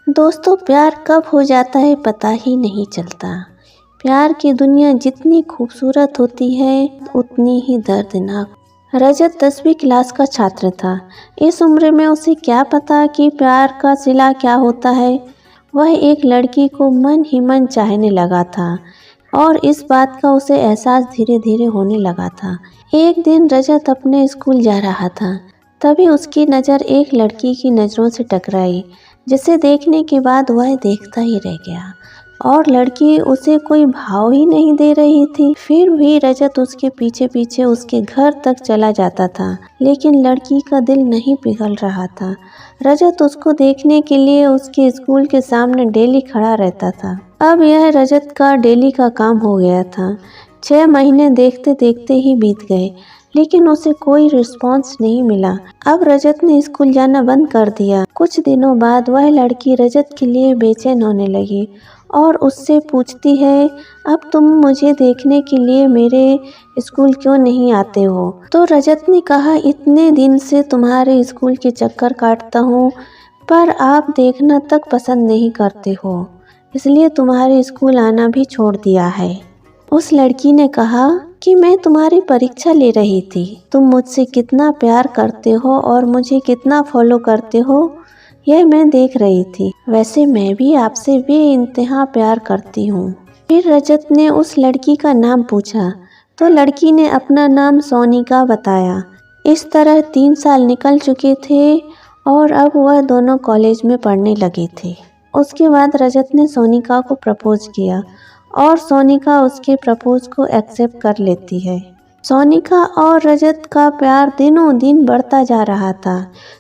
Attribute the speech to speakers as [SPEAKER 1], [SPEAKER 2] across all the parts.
[SPEAKER 1] दोस्तों, प्यार कब हो जाता है पता ही नहीं चलता। प्यार की दुनिया जितनी खूबसूरत होती है उतनी ही दर्दनाक। रजत 10वीं क्लास का छात्र था। इस उम्र में उसे क्या पता कि प्यार का सिला क्या होता है। वह एक लड़की को मन ही मन चाहने लगा था और इस बात का उसे एहसास धीरे धीरे होने लगा था। एक दिन रजत अपने स्कूल जा रहा था, तभी उसकी नज़र एक लड़की की नज़रों से टकराई, जिसे देखने के बाद वह देखता ही रह गया और लड़की उसे कोई भाव ही नहीं दे रही थी। फिर भी रजत उसके पीछे पीछे उसके घर तक चला जाता था, लेकिन लड़की का दिल नहीं पिघल रहा था। रजत उसको देखने के लिए उसके स्कूल के सामने डेली खड़ा रहता था। अब यह रजत का डेली का काम हो गया था। 6 महीने देखते देखते ही बीत गए, लेकिन उसे कोई रिस्पॉन्स नहीं मिला। अब रजत ने स्कूल जाना बंद कर दिया। कुछ दिनों बाद वह लड़की रजत के लिए बेचैन होने लगी और उससे पूछती है, अब तुम मुझे देखने के लिए मेरे स्कूल क्यों नहीं आते हो? तो रजत ने कहा, इतने दिन से तुम्हारे स्कूल के चक्कर काटता हूँ, पर आप देखना तक पसंद नहीं करते हो, इसलिए तुम्हारे स्कूल आना भी छोड़ दिया है। उस लड़की ने कहा कि मैं तुम्हारी परीक्षा ले रही थी। तुम मुझसे कितना प्यार करते हो और मुझे कितना फॉलो करते हो, यह मैं देख रही थी। वैसे मैं भी आपसे बेइंतहा प्यार करती हूँ। फिर रजत ने उस लड़की का नाम पूछा तो लड़की ने अपना नाम सोनिका बताया। इस तरह 3 साल निकल चुके थे और अब वह दोनों कॉलेज में पढ़ने लगे थे। उसके बाद रजत ने सोनिका को प्रपोज किया और सोनिका उसके प्रपोज को एक्सेप्ट कर लेती है। सोनिका और रजत का प्यार दिनों दिन बढ़ता जा रहा था।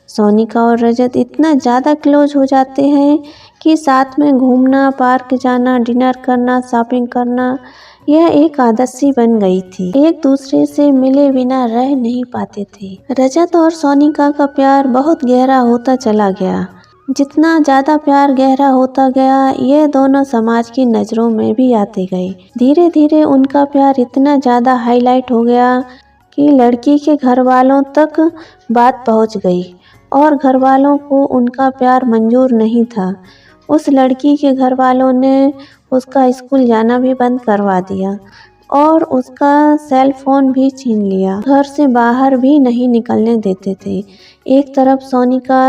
[SPEAKER 1] सोनिका और रजत इतना ज़्यादा क्लोज हो जाते हैं कि साथ में घूमना, पार्क जाना, डिनर करना, शॉपिंग करना, यह एक आदत सी बन गई थी। एक दूसरे से मिले बिना रह नहीं पाते थे। रजत और सोनिका का प्यार बहुत गहरा होता चला गया। जितना ज़्यादा प्यार गहरा होता गया, ये दोनों समाज की नज़रों में भी आते गए। धीरे धीरे उनका प्यार इतना ज़्यादा हाईलाइट हो गया कि लड़की के घर वालों तक बात पहुंच गई और घर वालों को उनका प्यार मंजूर नहीं था। उस लड़की के घर वालों ने उसका स्कूल जाना भी बंद करवा दिया और उसका सेल फोन भी छीन लिया। घर से बाहर भी नहीं निकलने देते थे। एक तरफ सोनिका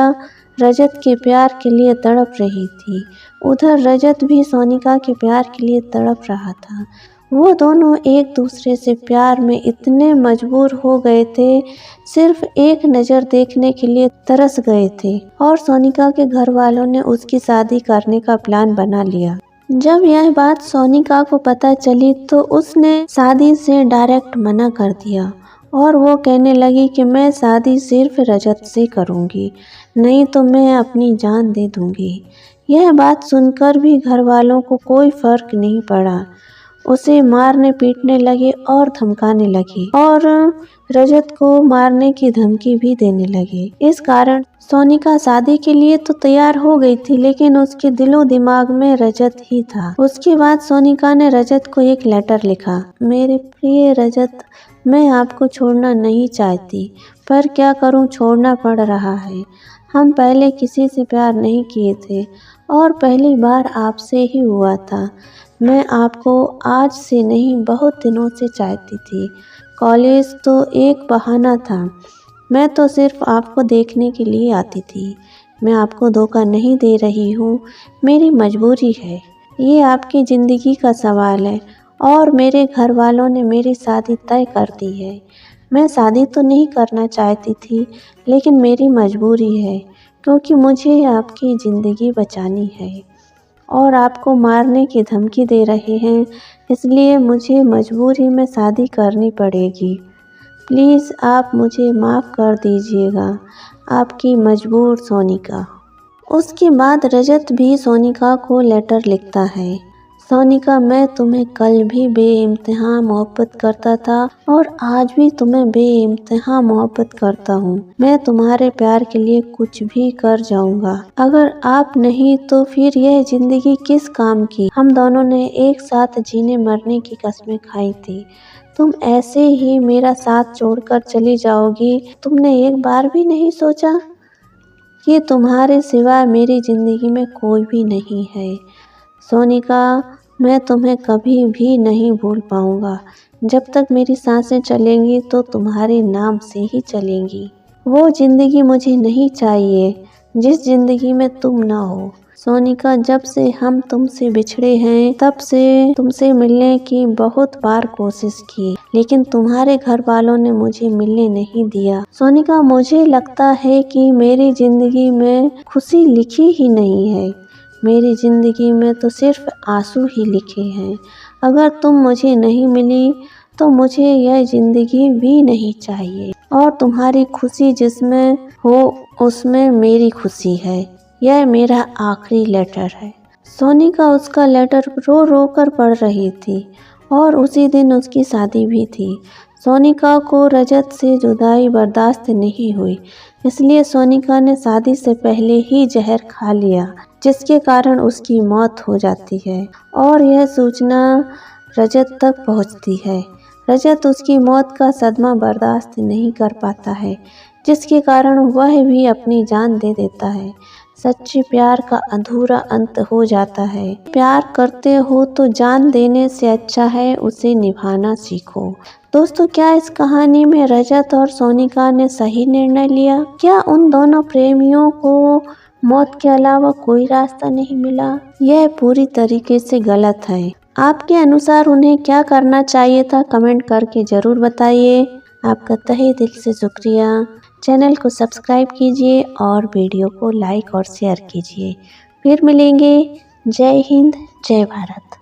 [SPEAKER 1] रजत के प्यार के लिए तड़प रही थी, उधर रजत भी सोनिका के प्यार के लिए तड़प रहा था। वो दोनों एक दूसरे से प्यार में इतने मजबूर हो गए थे, सिर्फ एक नज़र देखने के लिए तरस गए थे और सोनिका के घर वालों ने उसकी शादी करने का प्लान बना लिया। जब यह बात सोनिका को पता चली तो उसने शादी से डायरेक्ट मना कर दिया और वो कहने लगी कि मैं शादी सिर्फ रजत से करूँगी, नहीं तो मैं अपनी जान दे दूँगी। यह बात सुनकर भी घर वालों को कोई फ़र्क नहीं पड़ा। उसे मारने पीटने लगे और धमकाने लगे और रजत को मारने की धमकी भी देने लगे। इस कारण सोनिका शादी के लिए तो तैयार हो गई थी, लेकिन उसके दिलो दिमाग में रजत ही था। उसके बाद सोनिका ने रजत को एक लेटर लिखा, मेरे प्रिय रजत, मैं आपको छोड़ना नहीं चाहती, पर क्या करूं, छोड़ना पड़ रहा है। हम पहले किसी से प्यार नहीं किए थे और पहली बार आपसे ही हुआ था। मैं आपको आज से नहीं, बहुत दिनों से चाहती थी। कॉलेज तो एक बहाना था, मैं तो सिर्फ आपको देखने के लिए आती थी। मैं आपको धोखा नहीं दे रही हूँ, मेरी मजबूरी है। ये आपकी ज़िंदगी का सवाल है और मेरे घर वालों ने मेरी शादी तय कर दी है। मैं शादी तो नहीं करना चाहती थी, लेकिन मेरी मजबूरी है क्योंकि मुझे आपकी ज़िंदगी बचानी है और आपको मारने की धमकी दे रहे हैं, इसलिए मुझे मजबूरी में शादी करनी पड़ेगी। प्लीज़ आप मुझे माफ़ कर दीजिएगा, आपकी मजबूर सोनिका। उसके बाद रजत भी सोनिका को लेटर लिखता है, सोनिका, मैं तुम्हें कल भी बेइंतहा मोहब्बत करता था और आज भी तुम्हें बेइंतहा मोहब्बत करता हूँ। मैं तुम्हारे प्यार के लिए कुछ भी कर जाऊँगा। अगर आप नहीं तो फिर यह जिंदगी किस काम की। हम दोनों ने एक साथ जीने मरने की कस्में खाई थी। तुम ऐसे ही मेरा साथ छोड़कर चली जाओगी। तुमने एक बार भी नहीं सोचा कि तुम्हारे सिवा मेरी ज़िंदगी में कोई भी नहीं है। सोनिका, मैं तुम्हें कभी भी नहीं भूल पाऊँगा। जब तक मेरी सांसें चलेंगी तो तुम्हारे नाम से ही चलेंगी। वो ज़िंदगी मुझे नहीं चाहिए जिस ज़िंदगी में तुम ना हो। सोनिका, जब से हम तुमसे बिछड़े हैं तब से तुमसे मिलने की बहुत बार कोशिश की, लेकिन तुम्हारे घर वालों ने मुझे मिलने नहीं दिया। सोनिका, मुझे लगता है कि मेरी ज़िंदगी में खुशी लिखी ही नहीं है। मेरी ज़िंदगी में तो सिर्फ आंसू ही लिखे हैं। अगर तुम मुझे नहीं मिली तो मुझे यह ज़िंदगी भी नहीं चाहिए। और तुम्हारी खुशी जिसमें हो उसमें मेरी खुशी है। यह मेरा आखिरी लेटर है। सोनिका उसका लेटर रो रो कर पढ़ रही थी और उसी दिन उसकी शादी भी थी। सोनिका को रजत से जुदाई बर्दाश्त नहीं हुई, इसलिए सोनिका ने शादी से पहले ही जहर खा लिया, जिसके कारण उसकी मौत हो जाती है और यह सूचना रजत तक पहुंचती है। रजत उसकी मौत का सदमा बर्दाश्त नहीं कर पाता है, जिसके कारण वह भी अपनी जान दे देता है। सच्चे प्यार का अधूरा अंत हो जाता है। प्यार करते हो तो जान देने से अच्छा है उसे निभाना सीखो। दोस्तों, क्या इस कहानी में रजत और सोनिका ने सही निर्णय लिया? क्या उन दोनों प्रेमियों को मौत के अलावा कोई रास्ता नहीं मिला? यह पूरी तरीके से गलत है। आपके अनुसार उन्हें क्या करना चाहिए था? कमेंट करके ज़रूर बताइए। आपका तहे दिल से शुक्रिया। चैनल को सब्सक्राइब कीजिए और वीडियो को लाइक और शेयर कीजिए। फिर मिलेंगे। जय हिंद, जय भारत।